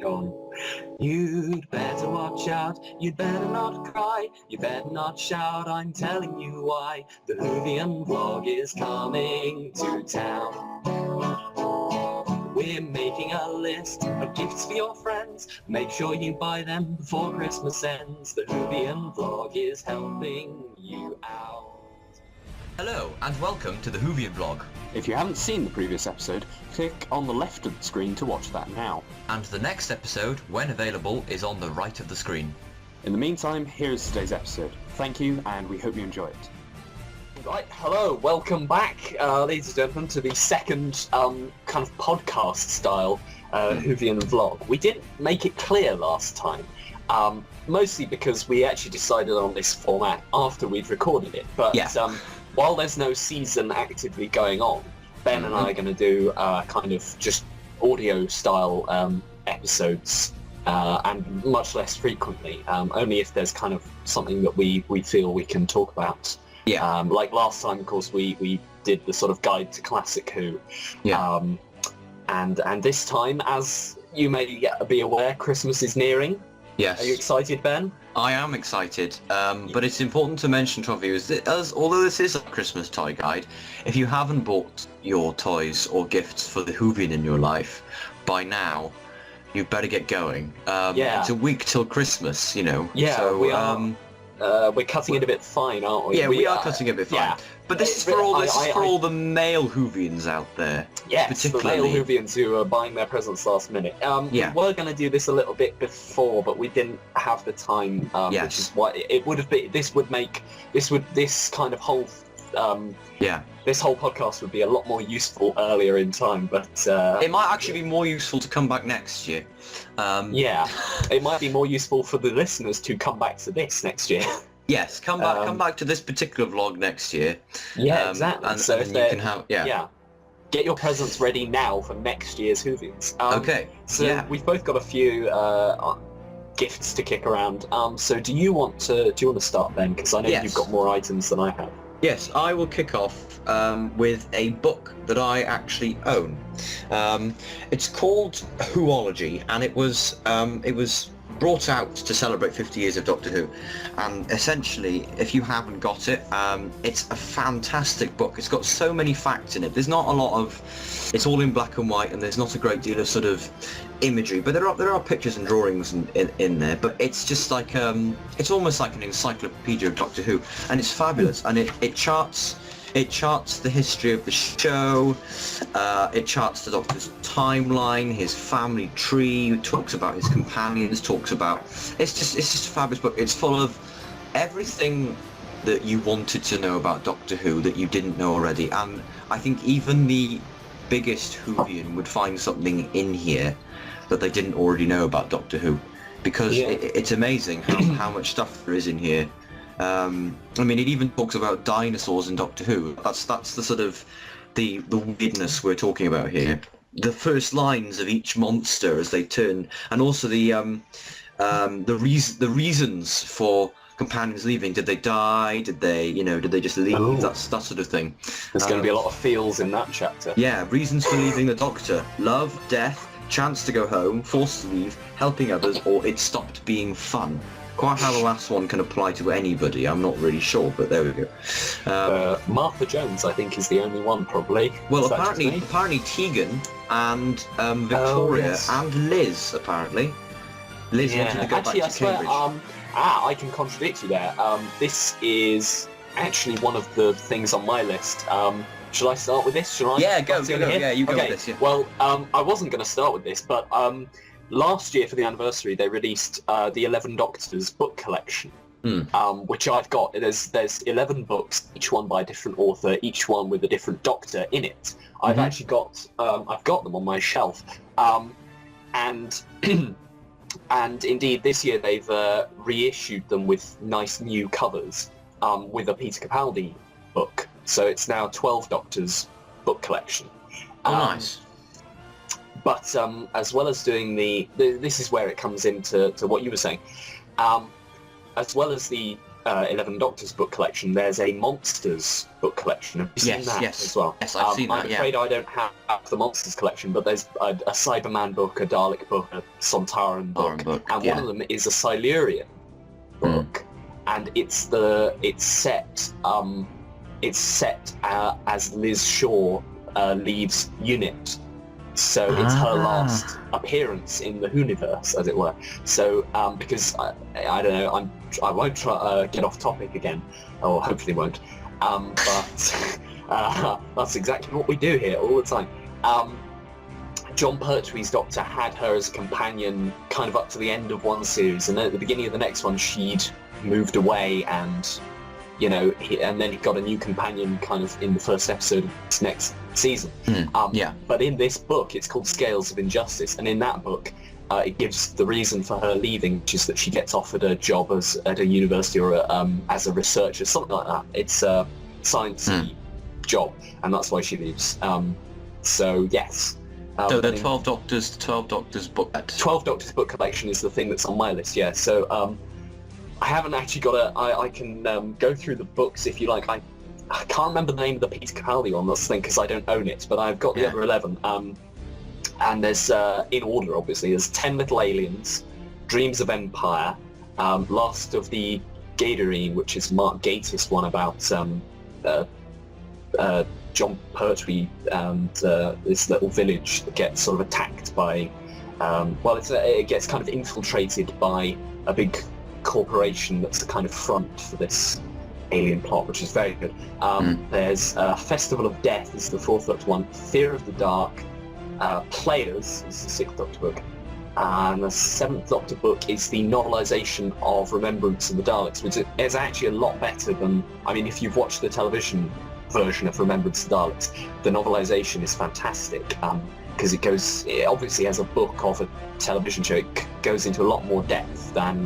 Go on. You'd better watch out, you'd better not cry, you better not shout, I'm telling you why. The Whovian vlog is coming to town. We're making a list of gifts for your friends. Make sure you buy them before Christmas ends. The Whovian vlog is helping you out. Hello and welcome to the Whovian vlog. If you haven't seen the previous episode, click on the left of the screen to watch that now. And the next episode, when available, is on the right of the screen. In the meantime, here's today's episode. Thank you, and we hope you enjoy it. Right, hello, welcome back, ladies and gentlemen, to the second kind of podcast-style Whovian vlog. We didn't make it clear last time, mostly because we actually decided on this format after we'd recorded it. But while there's no season actively going on, Ben and I are going to do kind of just audio-style episodes, and much less frequently, only if there's kind of something that we feel we can talk about. Yeah. Like last time, of course, we did the sort of guide to classic Who. Yeah. And this time, as you may be aware, Christmas is nearing. Yes. Are you excited, Ben? I am excited, but it's important to mention to our viewers that although this is a Christmas toy guide, if you haven't bought your toys or gifts for the Whovian in your life by now, you better get going. It's a week till Christmas, you know. Yeah, so, we are. We're cutting it a bit fine, aren't we? Yeah, we are cutting it a bit fine. Yeah. But this is for all the male Whovians out there. Yes, particularly the male Whovians who are buying their presents last minute. We were going to do this a little bit before, but we didn't have the time. Which is why it would have been. This kind of whole. This whole podcast would be a lot more useful earlier in time, but it might actually be more useful to come back next year. It might be more useful for the listeners to come back to this next year. Yes, come back to this particular vlog next year. Yeah, exactly. And so if you can have get your presents ready now for next year's Whovians. Okay. So we've both got a few gifts to kick around. So do you want to start, Ben? Because I know you've got more items than I have. Yes, I will kick off with a book that I actually own. It's called Whoology, and it was brought out to celebrate 50 years of Doctor Who. And essentially, if you haven't got it, it's a fantastic book. It's got so many facts in it. There's not a lot of... It's all in black and white, and there's not a great deal of sort of imagery, but there are pictures and drawings in there, but it's just like it's almost like an encyclopedia of Doctor Who, and it's fabulous. And it charts the history of the show, it charts the Doctor's timeline, his family tree, it talks about his companions, it's just a fabulous book. It's full of everything that you wanted to know about Doctor Who that you didn't know already, and I think even the biggest Whovian would find something in here that they didn't already know about Doctor Who, because it's amazing how much stuff there is in here. I mean, it even talks about dinosaurs in Doctor Who. That's the sort of the weirdness we're talking about here. The first lines of each monster as they turn, and also the reasons for companions leaving. Did they die? Did they just leave? Oh. That sort of thing. There's going to be a lot of feels in that chapter. Yeah, reasons for leaving the Doctor: love, death, chance to go home, forced to leave, helping others, or it stopped being fun. Quite how the last one can apply to anybody, I'm not really sure, but there we go. Martha Jones, I think, is the only one, probably. Well, apparently Tegan and Victoria and Liz, apparently. Liz wanted to go back to Cambridge. I can contradict you there. This is actually one of the things on my list. Shall I start with this? Shall I? Yeah, go. Yeah, you go with this. Yeah. Well, I wasn't going to start with this, but last year for the anniversary they released the 11 Doctors book collection, which I've got. There's 11 books, each one by a different author, each one with a different Doctor in it. I've actually got I've got them on my shelf, and and indeed this year they've reissued them with nice new covers, with a Peter Capaldi book. So it's now 12 Doctors book collection. Nice. But as well as doing this is where it comes into what you were saying. As well as the 11 Doctors book collection, there's a Monsters book collection. Have you seen that as well? Yes, I've seen that, I'm afraid I don't have the Monsters collection, but there's a Cyberman book, a Dalek book, a Sontaran book, and one of them is a Silurian book, and it's set as Liz Shaw leaves UNIT. So it's her last appearance in the Whoniverse, as it were. So because I don't know, I won't try get off topic again, or hopefully won't. But that's exactly what we do here all the time. John Pertwee's Doctor had her as a companion kind of up to the end of one series, and then at the beginning of the next one she'd moved away, and and then he got a new companion kind of in the first episode of this next season. But in this book, it's called Scales of Injustice, and in that book, it gives the reason for her leaving, which is that she gets offered a job at a university or as a researcher, something like that. It's a sciencey job, and that's why she leaves. So yes. So the 12 Doctors book. 12 Doctors book collection is the thing that's on my list. Yeah. So. I haven't actually got I can go through the books if you like. I can't remember the name of the Peter Capaldi one, that's the thing, because I don't own it, but I've got the other 11. And there's, in order obviously, there's 10 Little Aliens, Dreams of Empire, Last of the Gadarene, which is Mark Gatiss one about John Pertwee and this little village that gets sort of attacked by, it gets kind of infiltrated by a big corporation that's the kind of front for this alien plot, which is very good. There's Festival of Death is the 4th Doctor one, Fear of the Dark, Players is the 6th Doctor book, and the 7th Doctor book is the novelisation of Remembrance of the Daleks, which is actually a lot better than, if you've watched the television version of Remembrance of the Daleks, the novelisation is fantastic, because it obviously as a book of a television show, it goes into a lot more depth than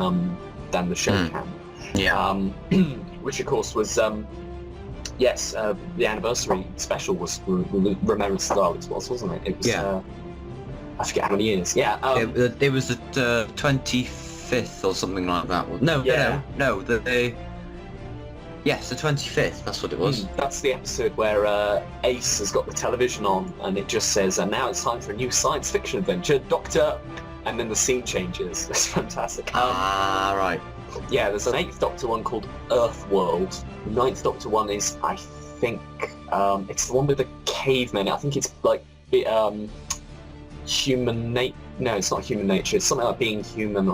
the show can. Which of course was the anniversary special was Remembrance of the Daleks, wasn't it? It was I forget how many years. It was the 25th or something like that. Yes, the 25th, that's what it was. That's the episode where Ace has got the television on and it just says, and now it's time for a new science fiction adventure, Doctor, and then the scene changes. It's fantastic. Right. Yeah, there's an 8th Doctor one called Earthworld. The 9th Doctor one is, I think, it's the one with the cavemen. I think it's like human nature. No, it's not human nature. It's something like being human.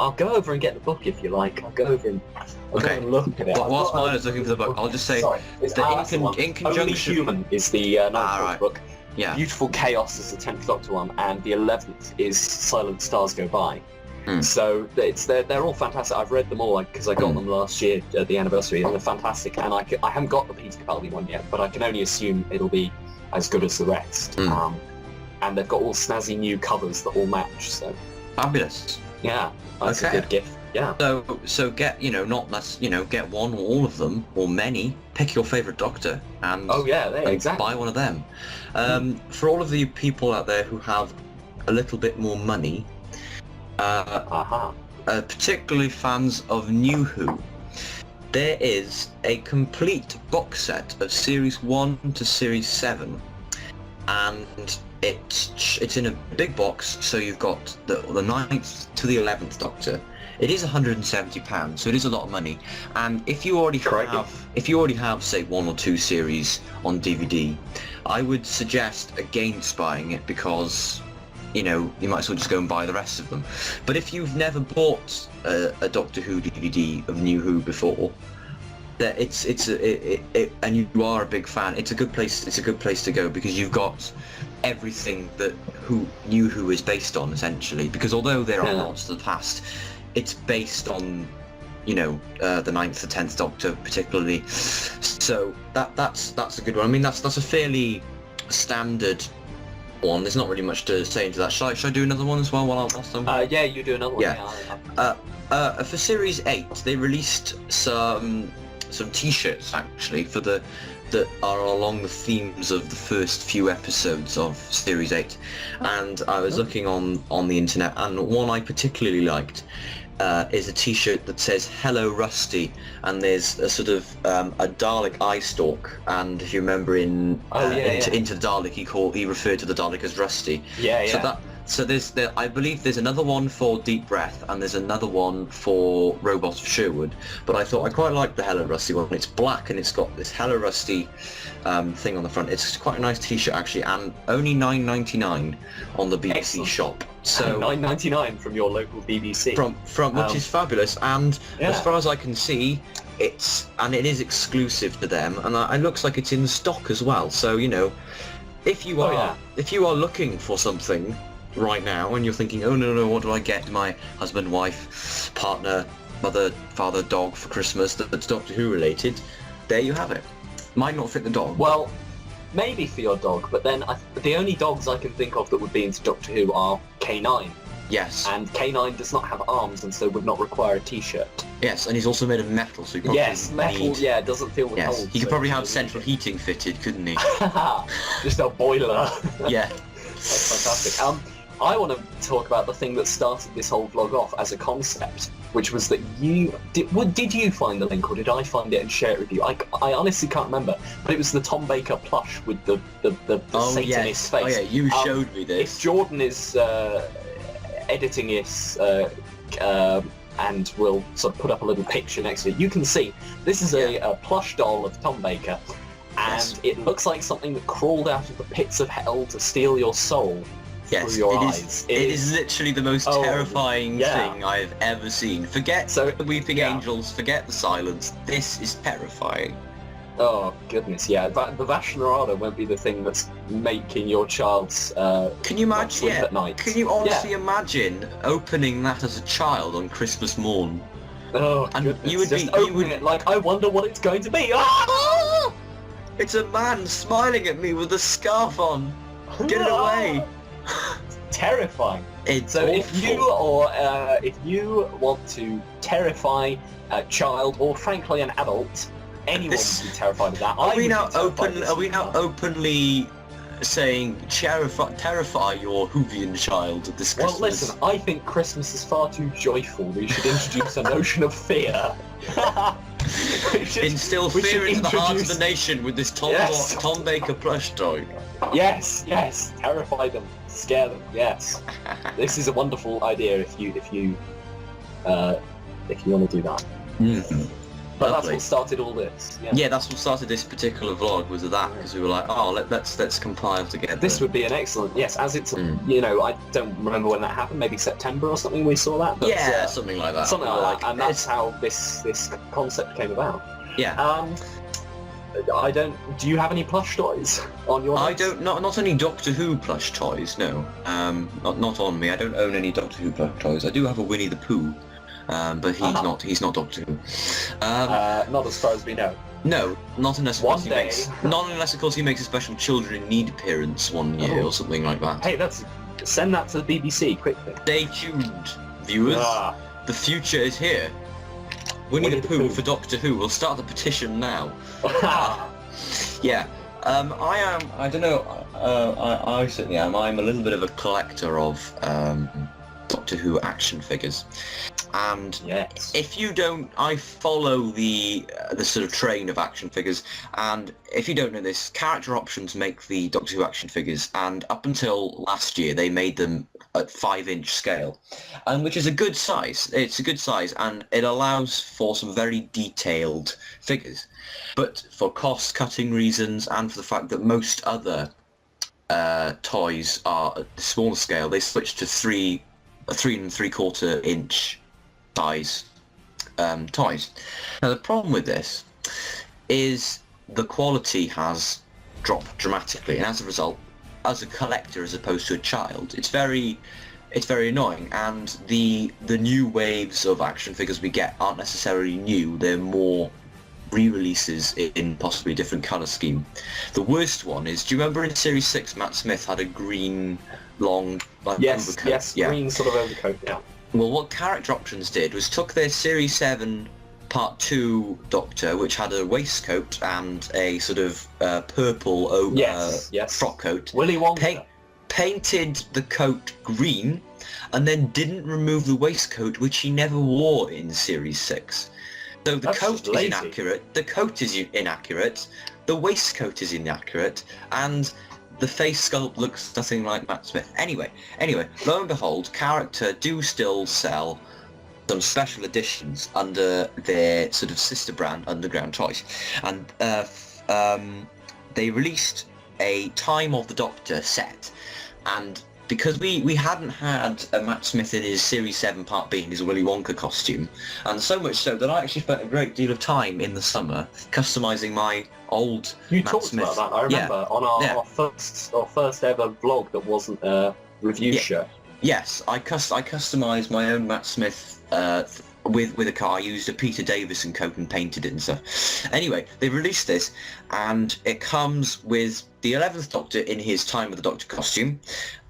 I'll go over and get the book if you like. I'll go over and look at it. Whilst Milo's looking for the book, I'll just say in conjunction. Only Human is the 9th book. Yeah. Beautiful Chaos is the 10th Doctor one, and the 11th is Silent Stars Go By. So they're all fantastic. I've read them all because I got them last year at the anniversary, and they're fantastic. And I haven't got the Peter Capaldi one yet, but I can only assume it'll be as good as the rest. And they've got all snazzy new covers that all match. So fabulous. Yeah, that's a good gift. Yeah. So get get one or all of them or many. Pick your favourite Doctor and exactly. buy one of them. For all of you people out there who have a little bit more money, particularly fans of New Who, there is a complete box set of Series 1 to Series 7, and it's in a big box, so you've got the 9th to the 11th Doctor. It is £170, so it is a lot of money. And if you already have, say, 1 or 2 series on DVD, I would suggest against buying it because, you might as well just go and buy the rest of them. But if you've never bought a Doctor Who DVD of New Who before, that and you are a big fan, it's a good place. It's a good place to go because you've got everything that New Who is based on, essentially. Because although there are lots of the past, it's based on, the 9th to 10th Doctor particularly. So that's a good one. That's a fairly standard one. There's not really much to say into that. Shall I do another one as well while I'm yeah, you do another one. Yeah. For Series 8, they released some T-shirts actually for the that are along the themes of the first few episodes of Series 8. And I was looking on the internet, and one I particularly liked is a t-shirt that says "Hello Rusty," and there's a sort of a Dalek eye stalk, and if you remember in Into the Dalek, he referred to the Dalek as Rusty. So I believe there's another one for Deep Breath, and there's another one for Robot of Sherwood. But I thought I quite like the Hello Rusty one. It's black and it's got this Hello Rusty thing on the front. It's quite a nice t-shirt actually, and only $9.99 on the BBC Excellent. shop. So $9.99 from your local BBC. From which is fabulous, and as far as I can see, it is exclusive to them, and it looks like it's in stock as well. So if you are looking for something right now and you're thinking, oh no, what do I get my husband, wife, partner, mother, father, dog for Christmas that's Doctor Who related, there you have it. Might not fit the dog. Well, maybe for your dog, but then the only dogs I can think of that would be into Doctor Who are K9. Yes. And K9 does not have arms and so would not require a t-shirt. Yes, and he's also made of metal, so he probably doesn't feel the cold. He could probably have central heating fitted, couldn't he? Just a boiler. Yeah. That's fantastic. I want to talk about the thing that started this whole vlog off as a concept, which was that did you find the link, or did I find it and share it with you? I honestly can't remember, but it was the Tom Baker plush with the Satanist face. Oh yeah, you showed me this. If Jordan is editing it and we'll sort of put up a little picture next to it, you can see this is a plush doll of Tom Baker, and it looks like something that crawled out of the pits of hell to steal your soul. Yes, through your eyes. It is literally the most terrifying thing I've ever seen. Forget the weeping angels, forget the silence. This is terrifying. Oh goodness, yeah. The Vashnarada won't be the thing that's making your child's Can you imagine? sleep at night. Can you honestly imagine opening that as a child on Christmas morn? Oh and goodness. You would it like, I wonder what it's going to be. Ah! It's a man smiling at me with a scarf on. Get it away. Terrifying. It's so awful. if you want to terrify a child or frankly an adult, anyone would be terrified of that. Are we now openly saying terrify your Whovian child at this Christmas? Well, listen, I think Christmas is far too joyful. We should introduce a notion of fear. Instill fear into the hearts of the nation with this Tom Baker plush toy. Yes, terrify them, scare them. Yes, this is a wonderful idea if you want to do that. Mm-hmm. But that's what started all this. Yeah, that's what started this particular vlog, was that, because we were like, let's compile together. This would be an excellent, as it's, I don't remember when that happened, maybe September or something we saw that. But, something like that. Something like that, and that's how this concept came about. Yeah. Do you have any plush toys on your house? I don't, not any Doctor Who plush toys, no. Not on me. I don't own any Doctor Who plush toys. I do have a Winnie the Pooh. But he's not Doctor Who. Not as far as we know. No, not unless of course he makes a special Children in Need appearance one year or something like that. Hey, send that to the BBC quickly. Stay tuned, viewers. The future is here. Winnie the Pooh for Doctor Who. We'll start the petition now. Yeah. I don't know. I certainly am. I'm a little bit of a collector of Doctor Who action figures. And if you don't, I follow the sort of train of action figures, and if you don't know this, Character Options make the Doctor Who action figures, and up until last year they made them at 5-inch scale, and which is a good size. It's a good size, and it allows for some very detailed figures. But for cost-cutting reasons, and for the fact that most other toys are at the smaller scale, they switched to 3 3/4 inch size toys. Now the problem with this is the quality has dropped dramatically, and as a result, as a collector as opposed to a child, it's very annoying. And the new waves of action figures we get aren't necessarily new, they're more re-releases in possibly a different colour scheme. The worst one is, do you remember in Series 6 Matt Smith had a green long overcoat? Yes, green sort of overcoat, yeah. Well, what Character Options did was took their Series 7 Part 2 Doctor, which had a waistcoat and a sort of purple yes. frock coat. Willy Wonka. Painted the coat green, and then didn't remove the waistcoat, which he never wore in Series 6. So the coat is inaccurate, the coat is inaccurate, the waistcoat is inaccurate, and the face sculpt looks nothing like Matt Smith. Anyway, lo and behold, character do still sell some special editions under their sort of sister brand, Underground Toys. And they released a Time of the Doctor set. And because we hadn't had a Matt Smith in his Series 7 Part B in his Willy Wonka costume, and so much so that I actually spent a great deal of time in the summer customising my old Matt Smith. Talked about that, I remember, on our first ever vlog that wasn't a review show. Yes, I customised my own Matt Smith with a car. I used a Peter Davison coat and painted it and stuff. Anyway, they released this, and it comes with the 11th Doctor in his Time of the Doctor costume,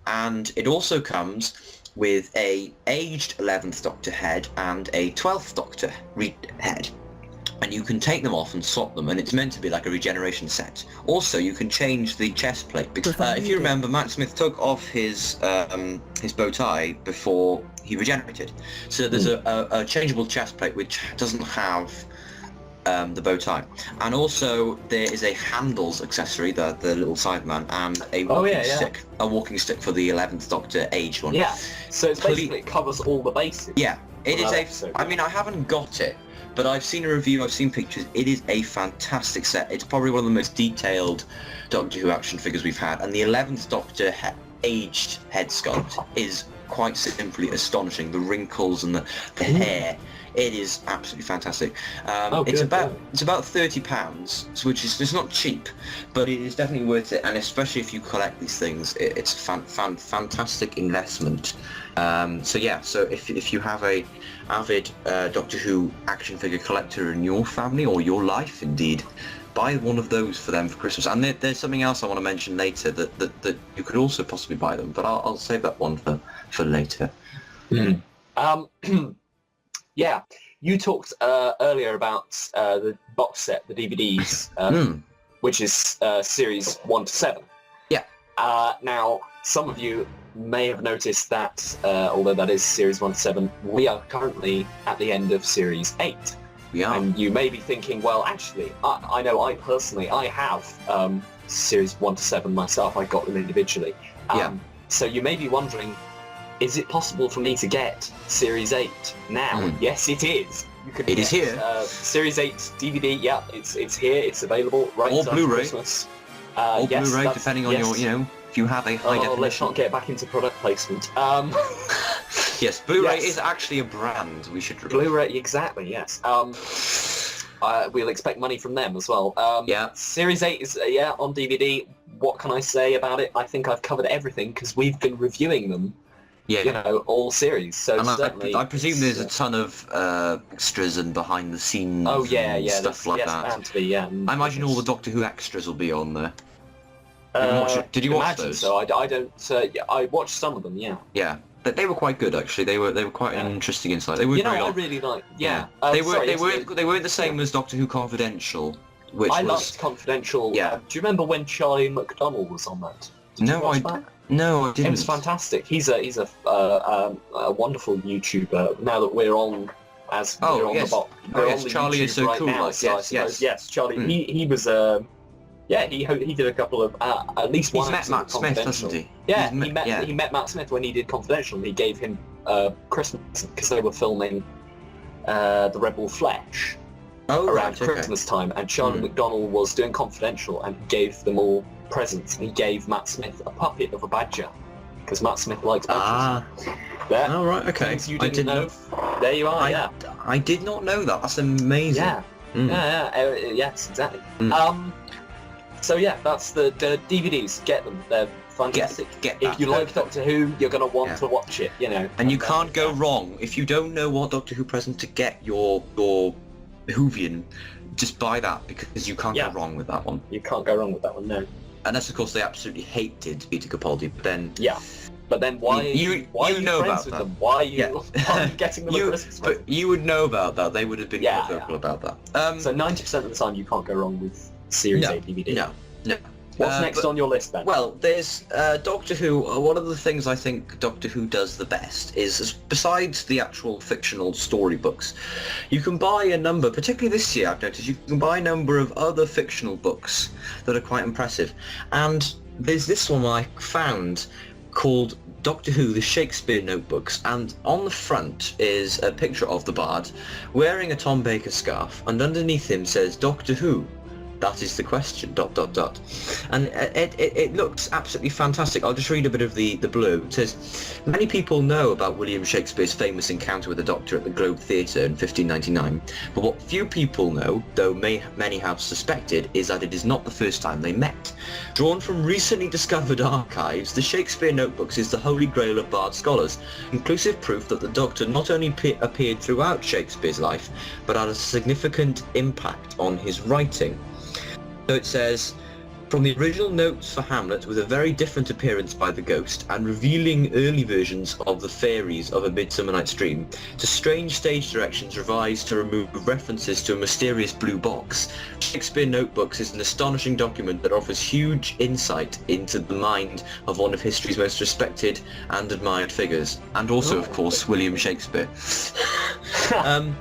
and it also comes with a aged 11th Doctor head and a 12th Doctor head. And you can take them off and swap them, and it's meant to be like a regeneration set. Also, you can change the chest plate, because if you remember, Matt Smith took off his bow tie before he regenerated. So there's a changeable chest plate which doesn't have the bow tie. And also there is a handles accessory, the little sideman, and a walking stick. A walking stick for the 11th Doctor aged one. Yeah, so it's basically it covers all the bases. Yeah, it is I mean, I haven't got it, but I've seen a review, I've seen pictures. It is a fantastic set. It's probably one of the most detailed Doctor Who action figures we've had, and the 11th Doctor aged head sculpt is quite simply astonishing. The wrinkles and the hair, it is absolutely fantastic. It's about £30, which is it's not cheap, but it is definitely worth it, and especially if you collect these things, it's a fantastic investment. So if you have a avid Doctor Who action figure collector in your family or your life, indeed, buy one of those for them for Christmas. And there's something else I want to mention later that you could also possibly buy them, but I'll save that one for later. Yeah, you talked earlier about the box set, the DVDs, which is series 1 to 7. Yeah. Now, some of you may have noticed that, although that is series 1 to 7, we are currently at the end of series 8. We are. And you may be thinking, well, actually, I know I have series 1 to 7 myself. I got them individually. So you may be wondering, is it possible for me to get Series 8 now? Yes, it is. You could it is here. Series 8 DVD, yeah, it's here. It's available right or after Blu-ray. Christmas. Or Blu-ray, depending on your, if you have a high definition. Let's not get back into product placement. Yes, Blu-ray is actually a brand. We should remember. Blu-ray, exactly. Yes. We'll expect money from them as well. Series 8 is on DVD. What can I say about it? I think I've covered everything because we've been reviewing them. Yeah. All series. So and certainly, I presume there's a ton of extras and behind the scenes. Stuff like that. Bound to be, I imagine all the Doctor Who extras will be on there. Did you watch those? So I don't. I watched some of them. Yeah. Yeah. They were quite good actually. They were quite an interesting insight. They were I really like. Yeah. They weren't the same as Doctor Who Confidential, which I loved Confidential. Yeah. Do you remember when Charlie McDonnell was on that? No, I didn't. It was fantastic. He's a wonderful YouTuber. Now that we're on, we're on the bot. Charlie is so cool. Now, yes, Charlie. He was he did a couple of at least one. He's met Matt Smith, hasn't he? Yeah, he met Matt Smith when he did Confidential. And he gave him Christmas because they were filming the Rebel Fletch around Christmas time, and Charlie McDonnell was doing Confidential and gave them all presents, and he gave Matt Smith a puppet of a badger because Matt Smith likes badgers. There. Oh right, okay. Things you didn't know. There you are. I did not know that. That's amazing. Yes, exactly. So yeah, that's the DVDs. Get them. They're fantastic. If you like Doctor Who, you're going to want to watch it. And you can't go wrong if you don't know what Doctor Who present to get your Whovian. Just buy that because you can't go wrong with that one. You can't go wrong with that one. No. Unless, of course, they absolutely hated Peter Capaldi, but then... But then why are you know friends about with that. them? Why are you, why are you getting them a Christmas present? But you would know about that. They would have been quite vocal about that. So 90% of the time you can't go wrong with Series A DVD. No. What's next on your list, Ben? Well, there's Doctor Who. One of the things I think Doctor Who does the best is, besides the actual fictional storybooks, you can buy a number, particularly this year I've noticed, you can buy a number of other fictional books that are quite impressive. And there's this one I found called Doctor Who, the Shakespeare Notebooks, and on the front is a picture of the Bard wearing a Tom Baker scarf, and underneath him says Doctor Who. That is the question, ... And it looks absolutely fantastic. I'll just read a bit of the blurb. It says, many people know about William Shakespeare's famous encounter with the Doctor at the Globe Theatre in 1599, but what few people know, though many have suspected, is that it is not the first time they met. Drawn from recently discovered archives, the Shakespeare Notebooks is the holy grail of Bard scholars, conclusive proof that the Doctor not only appeared throughout Shakespeare's life, but had a significant impact on his writing. So it says, from the original notes for Hamlet with a very different appearance by the ghost and revealing early versions of the fairies of A Midsummer Night's Dream, to strange stage directions revised to remove references to a mysterious blue box, Shakespeare Notebooks is an astonishing document that offers huge insight into the mind of one of history's most respected and admired figures, and also, of course, William Shakespeare. And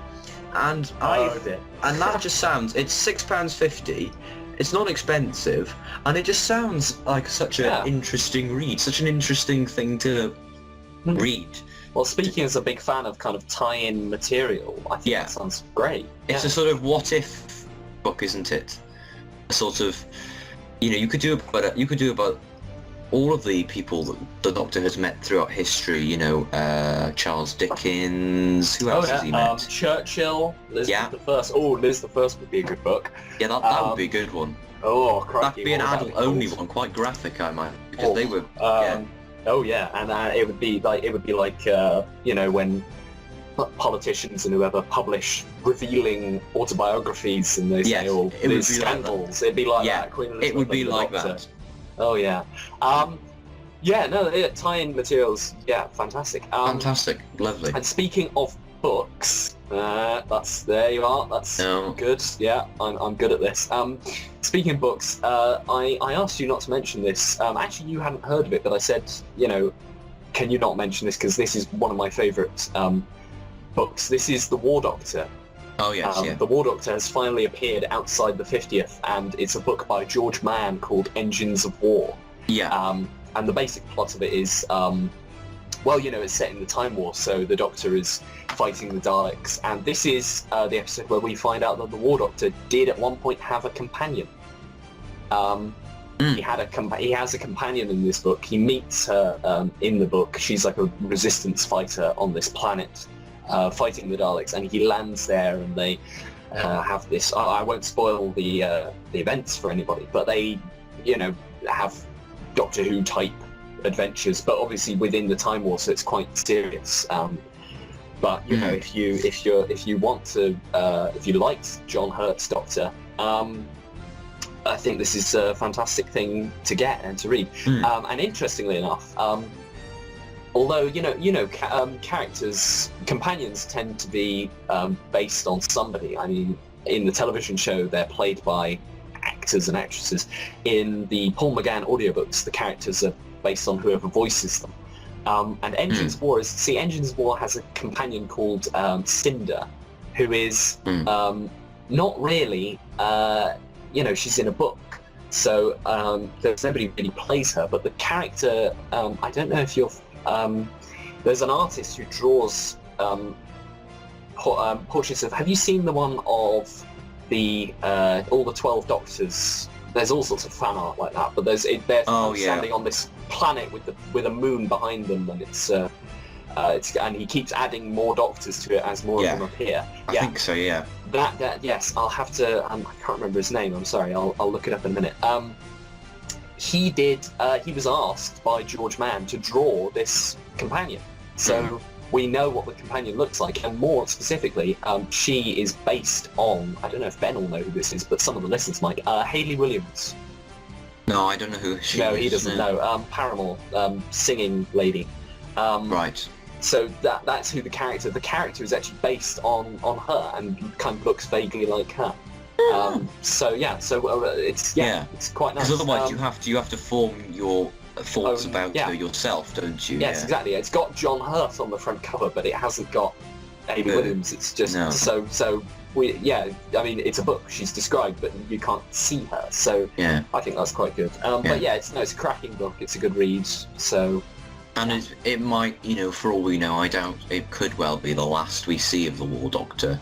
that just sounds, it's £6.50. It's not expensive, and it just sounds like such an interesting read, such an interesting thing to read. Well, speaking as a big fan of kind of tie-in material, I think that sounds great. It's a sort of what-if book, isn't it? A sort of, you could do about all of the people that the Doctor has met throughout history, Charles Dickens, who else has he met? Churchill, Liz the First. Oh, Liz the First would be a good book. Yeah, that would be a good one. Oh, crikey. That'd be an adult-only one, quite graphic, I might, because they were, Oh yeah, and it would be like when politicians and whoever publish revealing autobiographies and they say, "Oh, there's scandals." It'd be like that. Queen Elizabeth, it would be like that. Oh yeah. Tie-in materials. Yeah, fantastic. Fantastic, lovely. And speaking of books, there you are. That's good. Yeah, I'm good at this. Speaking of books, I asked you not to mention this. Actually, you hadn't heard of it, but I said, can you not mention this because this is one of my favourite books. This is The War Doctor. Oh yes, The War Doctor has finally appeared outside the 50th, and it's a book by George Mann called Engines of War. Yeah. And the basic plot of it is, it's set in the Time War, so the Doctor is fighting the Daleks, and this is the episode where we find out that the War Doctor did at one point have a companion. He has a companion in this book. He meets her in the book. She's like a resistance fighter on this planet. Fighting the Daleks, and he lands there, and they have this. I won't spoil the events for anybody, but they, have Doctor Who type adventures, but obviously within the Time War, so it's quite serious. But if you want to, if you liked John Hurt's Doctor, I think this is a fantastic thing to get and to read. And interestingly enough. Although companions tend to be based on somebody. I mean, in the television show, they're played by actors and actresses. In the Paul McGann audiobooks, the characters are based on whoever voices them. And Engines of War Engines of War has a companion called Cinder, who is not really. She's in a book. So there's nobody really plays her, but the character, I don't know if you're. There's an artist who draws portraits of. Have you seen the one of the all the 12 Doctors? There's all sorts of fan art like that, but they're standing on this planet with a moon behind them, and it's and he keeps adding more Doctors to it as more of them appear. I think so. Yeah. That yes, I'll have to. I can't remember his name. I'm sorry. I'll look it up in a minute. He was asked by George Mann to draw this companion. So we know what the companion looks like, and more specifically, she is based on, I don't know if Ben will know who this is, but some of the listeners might, Hayley Williams. No, I don't know who she is. No, he doesn't know. Paramore, singing lady. Right. So that's who the character is actually based on her and kind of looks vaguely like her. It's quite nice. Because otherwise you have to form your thoughts about yourself, don't you? Yes, exactly. It's got John Hurt on the front cover, but it hasn't got Amy Williams. It's just so I mean, it's a book. She's described, but you can't see her. So I think that's quite good. But it's a cracking book. It's a good read. So. And it might, for all we know, I doubt it could well be the last we see of the War Doctor.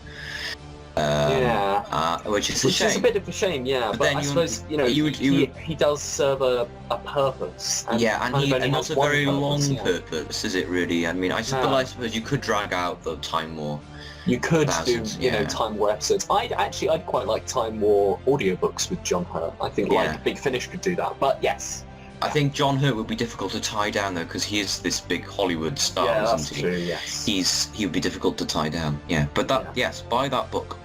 Which is a shame. Which is a bit of a shame, but I suppose he does serve a purpose. And and he has a very long purpose. Is it really? I mean, I suppose you could drag out the Time War. You could do Time War episodes. I'd quite like Time War audiobooks with John Hurt. I think Big Finish could do that. But yes. I think John Hurt would be difficult to tie down though, because he is this big Hollywood star, isn't he? True, yes. He would be difficult to tie down. Yeah, but buy that book.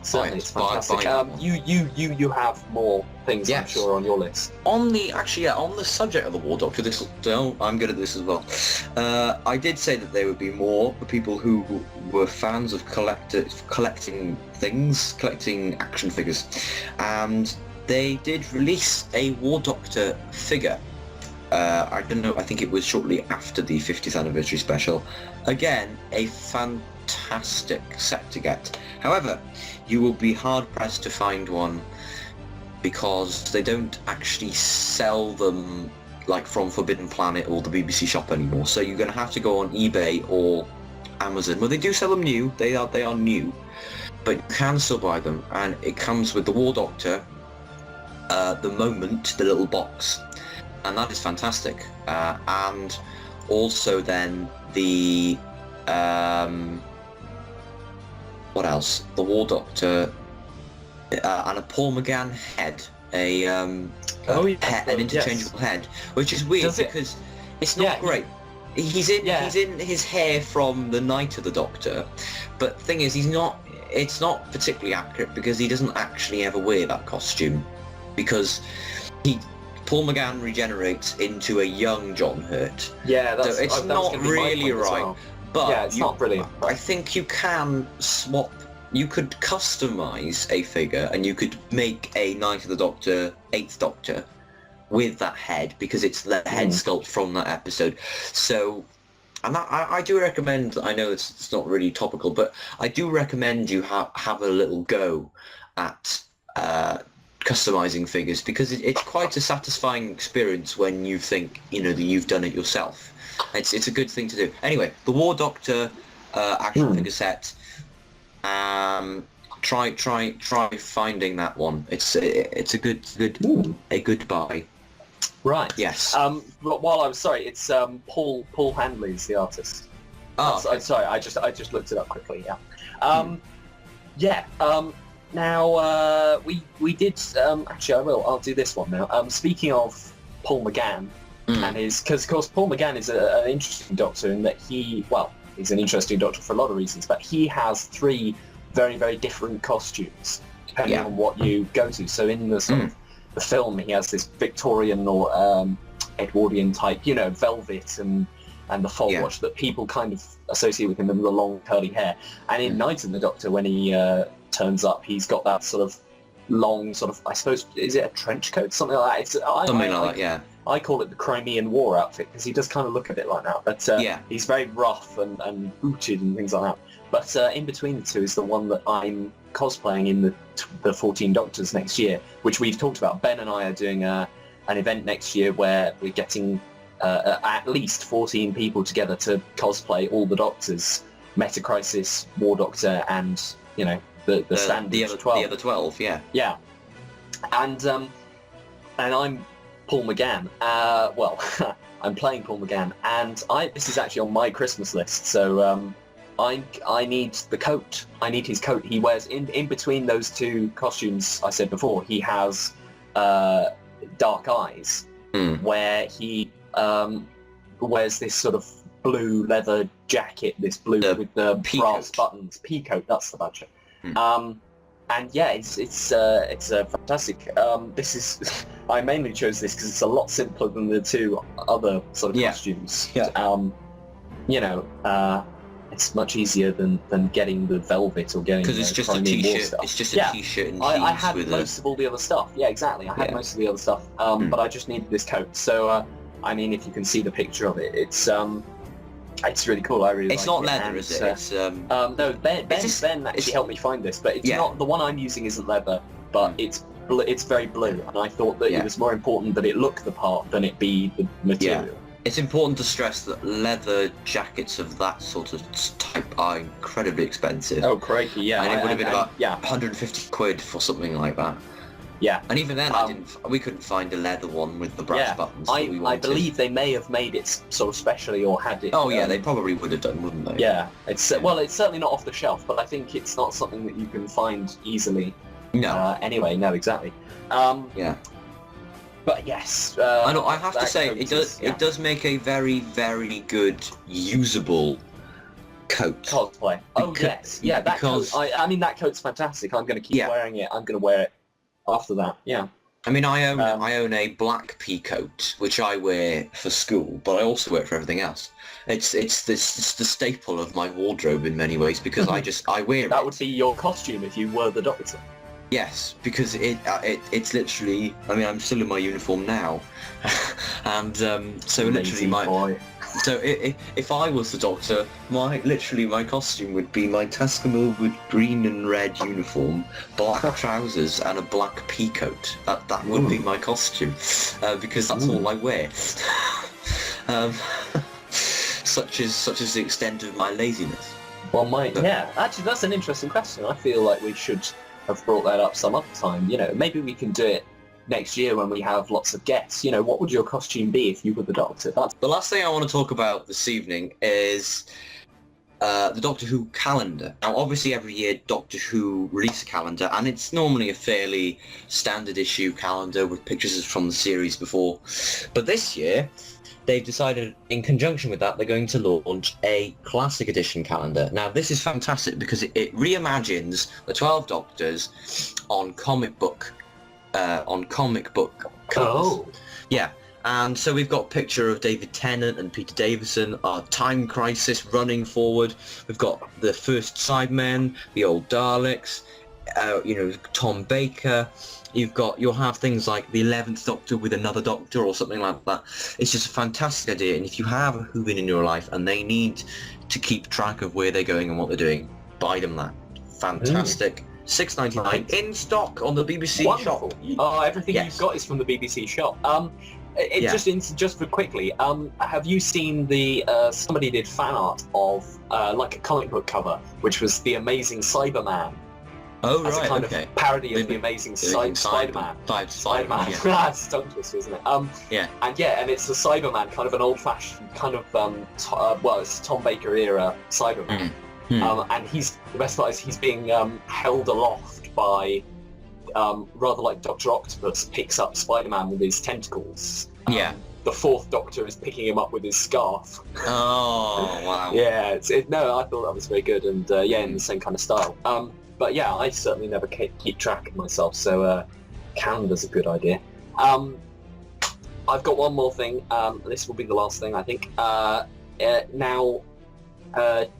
Certainly, it's fantastic. You have more things, I'm sure, on your list. On the subject of the War Doctor, I'm good at this as well. I did say that there would be more for people who were fans of collecting action figures, and they did release a War Doctor figure. I don't know, I think it was shortly after the 50th anniversary special. Again, a fantastic set to get. However, you will be hard-pressed to find one because they don't actually sell them like from Forbidden Planet or the BBC shop anymore. So you're going to have to go on eBay or Amazon. Well, they do sell them new. They are new. But you can still buy them, and it comes with the War Doctor, the Moment, the little box, and that is fantastic. And also then the what else? The War Doctor and a Paul McGann head, an interchangeable head, which is weird because it's not great. He's in his hair from the Night of the Doctor, but the thing is, it's not particularly accurate because he doesn't actually ever wear that costume, because Paul McGann regenerates into a young John Hurt. Yeah, so it's not really right. Well. But it's not brilliant. I think you can swap. You could customize a figure, and you could make a Night of the Doctor, 8th Doctor, with that head, because it's the head sculpt from that episode. So, and I do recommend. I know it's not really topical, but I do recommend you have a little go at customizing figures, because it's quite a satisfying experience when you think that you've done it yourself. It's a good thing to do. Anyway, the War Doctor action figure set. Try finding that one. It's a good buy. Right. Yes. But while I was it's Paul Handley is the artist. Oh, okay. Sorry, I just looked it up quickly. Yeah. Now we did. Actually, I'll do this one now. Speaking of Paul McGann. And because of course Paul McGann is an interesting Doctor in that he's an interesting Doctor for a lot of reasons, but he has 3 very, very different costumes depending on what you go to. So in the sort of the film, he has this Victorian or Edwardian type, velvet and the fold watch that people kind of associate with him, and the long curly hair. And in Night of the Doctor, when he turns up, he's got that sort of long sort of, I suppose, is it a trench coat, something like that? I call it the Crimean War outfit, because he does kind of look a bit like that. But he's very rough and booted and things like that. But in between the two is the one that I'm cosplaying in the 14 Doctors next year, which we've talked about. Ben and I are doing an event next year where we're getting at least 14 people together to cosplay all the Doctors, Meta Crisis, War Doctor, and the standard the other 12. Yeah. And I'm Paul McGann. I'm playing Paul McGann, and this is actually on my Christmas list. So I need the coat. I need his coat. He wears in between those 2 costumes I said before. He has dark eyes, where he wears this sort of blue leather jacket, this blue with the brass buttons. Peacoat. That's the badge. And yeah, it's fantastic. This is I mainly chose this because it's a lot simpler than the two other sort of costumes. Yeah. It's much easier than getting the velvet or getting because it's just a Crimean War t-shirt. stuff. It's just a t-shirt and jeans I had with most of all the other stuff. Yeah, exactly. I had most of the other stuff, but I just needed this coat. So I mean, if you can see the picture of it, it's really cool. I really. It's like not leather, is it? It's no. Ben actually helped me find this, but it's not the one I'm using. Isn't leather, but it's very blue, and I thought that it was more important that it look the part than it be the material. Yeah. It's important to stress that leather jackets of that sort of type are incredibly expensive. Oh, crikey, yeah. And it would have been about 150 quid for something like that. Yeah. And even then, we couldn't find a leather one with the brass buttons that we wanted. I believe they may have made it sort of specially or had it... Oh, yeah, they probably would have done, wouldn't they? Yeah. Well, it's certainly not off the shelf, but I think it's not something that you can find easily. No. Anyway, no, exactly. Yeah. But yes, I know. I have to say, it does make a very, very good usable coat. Cosplay. Oh yes, yeah. That coat. I mean, that coat's fantastic. I'm going to keep wearing it. I'm going to wear it after that. Yeah. I mean, I own a black pea coat which I wear for school, but I also wear it for everything else. It's the staple of my wardrobe in many ways because I wear it. That would be your costume if you were the Doctor. Yes, because it's literally. I mean, I'm still in my uniform now, and so literally if I was the Doctor, my costume would be my Tuscany with green and red uniform, black trousers, and a black pea coat. That would be my costume, because that's all I wear. Such is the extent of my laziness. Well, actually, that's an interesting question. I feel like we should have brought that up some other time. Maybe we can do it next year when we have lots of guests. What would your costume be if you were the Doctor? The last thing I want to talk about this evening is the Doctor Who calendar. Now, obviously, every year Doctor Who release a calendar, and it's normally a fairly standard issue calendar with pictures from the series before. But this year, they've decided, in conjunction with that, they're going to launch a classic edition calendar. Now, this is fantastic because it reimagines the 12 Doctors on comic book covers. Oh. Yeah. And so we've got a picture of David Tennant and Peter Davison, our Time Crisis running forward. We've got the first Cybermen, the old Daleks, Tom Baker. You'll have things like the 11th Doctor with another Doctor or something like that. It's just a fantastic idea, and if you have a Whovian in your life and they need to keep track of where they're going and what they're doing, buy them that. Fantastic. $6.99 in stock on the BBC Wonderful. shop. Oh, everything you've got is from the BBC shop. Just for quickly, have you seen the somebody did fan art of like a comic book cover, which was the Amazing Cyberman? Oh, as right, a kind of parody of the Amazing Spider-Man. Spider-Man. Yeah. It's tongue twister, isn't it? And it's a Cyberman, kind of an old-fashioned kind of it's Tom Baker era Cyberman. And the best part is he's being held aloft by rather like Dr. Octopus picks up Spider-Man with his tentacles. The fourth Doctor is picking him up with his scarf. Oh, wow. Yeah, I thought that was very good, and in the same kind of style. But yeah, I certainly never keep track of myself, so calendar's a good idea. I've got one more thing. This will be the last thing, I think. Now,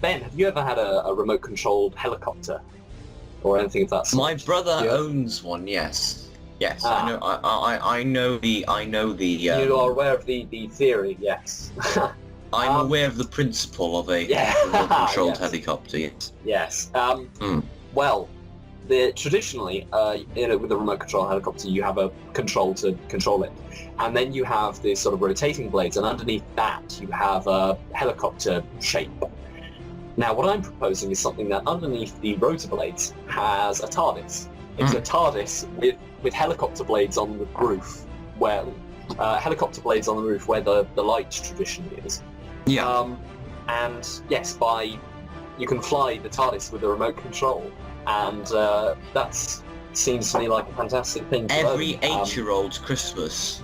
Ben, have you ever had a remote-controlled helicopter or anything of that sort? My brother owns one. Yes. Yes, I know. I know the. You are aware of the theory, yes. I'm aware of the principle of a remote-controlled helicopter. Yes. Yes. Well, traditionally, with a remote control helicopter, you have a control to control it, and then you have these sort of rotating blades, and underneath that you have a helicopter shape. Now, what I'm proposing is something that underneath the rotor blades has a TARDIS. It's a TARDIS with helicopter blades on the roof, where the light traditionally is. Yeah. And yes, you can fly the TARDIS with a remote control, and that seems to me like a fantastic thing to Every own. 8-year-old's Christmas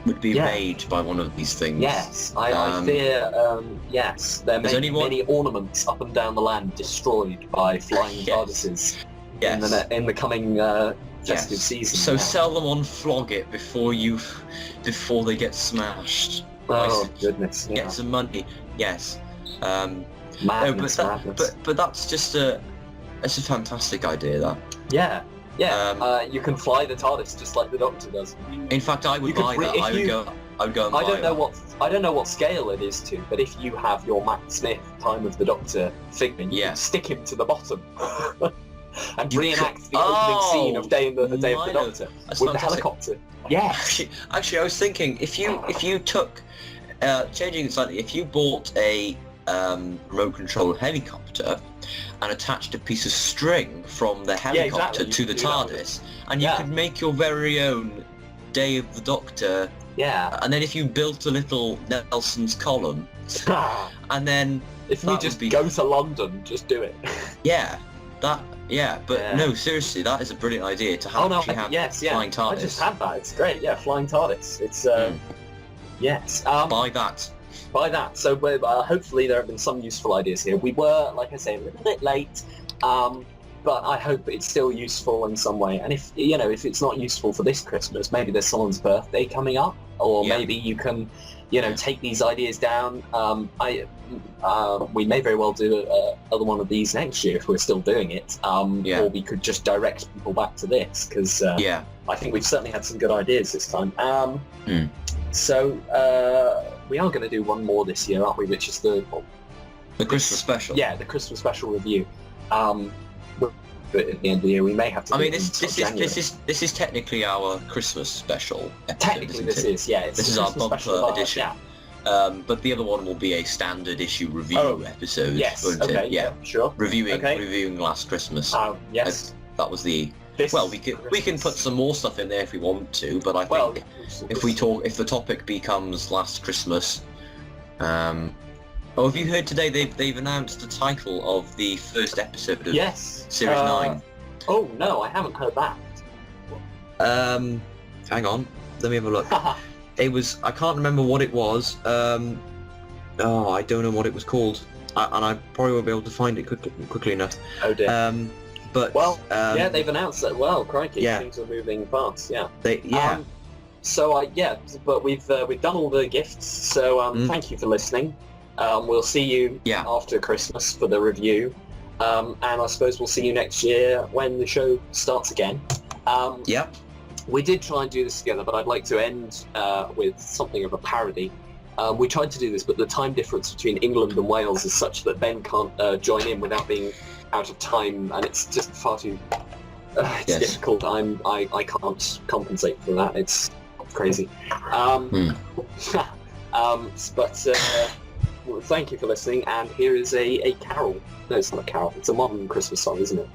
would be made by one of these things. Yes, I fear, there may be many ornaments up and down the land destroyed by flying TARDISes. Yes. in the coming festive season. So yeah. sell them on Flog It before they get smashed. Oh goodness! Yeah. Get some money. Yes. Madness, no, madness. but that's just it's a fantastic idea. That. Yeah. Yeah. You can fly the TARDIS just like the Doctor does. In fact, I would buy that. I would go and buy I don't know what scale it is to, but if you have your Matt Smith Time of the Doctor figment, you can stick him to the bottom and reenact the opening scene of Day of the Doctor with the helicopter. Yes. Actually, I was thinking if you took changing it slightly, if you bought a remote control helicopter and attached a piece of string from the helicopter to the TARDIS, and you could make your very own Day of the Doctor. Yeah. And then if you built a little Nelson's column, and then if you just go to London, just do it. No, seriously, that is a brilliant idea to have. Flying TARDIS. I just had that. It's great. Yeah, flying TARDIS. It's yes. Buy that. So hopefully there have been some useful ideas here. We were, like I say, a little bit late, but I hope it's still useful in some way. And if it's not useful for this Christmas, maybe there's someone's birthday coming up, or maybe you can, take these ideas down. We may very well do another one of these next year if we're still doing it. Or we could just direct people back to this because I think we've certainly had some good ideas this time. So we are going to do one more this year, aren't we? Which is the Christmas special. Yeah, the Christmas special review. But at the end of the year, we may have to. I mean, this is technically our Christmas special. Technically, this is This is our bumper edition. Yeah. But the other one will be a standard issue review episode. Yes. Won't okay. It? Yeah. Sure. Reviewing Last Christmas. Yes. That was the. We can put some more stuff in there if we want to, but I think if the topic becomes Last Christmas, have you heard today they've announced the title of the first episode of Series 9? Oh no, I haven't heard that. Hang on, let me have a look. I can't remember what it was. I don't know what it was called, and I probably won't be able to find it quickly enough. Oh dear. But they've announced that. Well, crikey, things are moving fast. Yeah. But we've done all the gifts. So thank you for listening. We'll see you after Christmas for the review, and I suppose we'll see you next year when the show starts again. We did try and do this together, but I'd like to end with something of a parody. We tried to do this, but the time difference between England and Wales is such that Ben can't join in without being out of time, and it's just far too difficult. I can't compensate for that. It's crazy. Well, thank you for listening, and here is a carol. No, it's not a carol. It's a modern Christmas song, isn't it?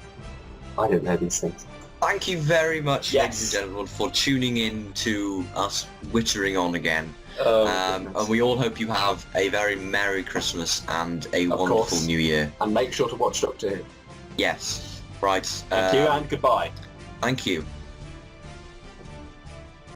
I don't know these things. Thank you very much, ladies and gentlemen, for tuning in to us wittering on again. And we all hope you have a very Merry Christmas and a wonderful New Year. And make sure to watch Doctor Who. Yes. Right. Thank you, and goodbye. Thank you.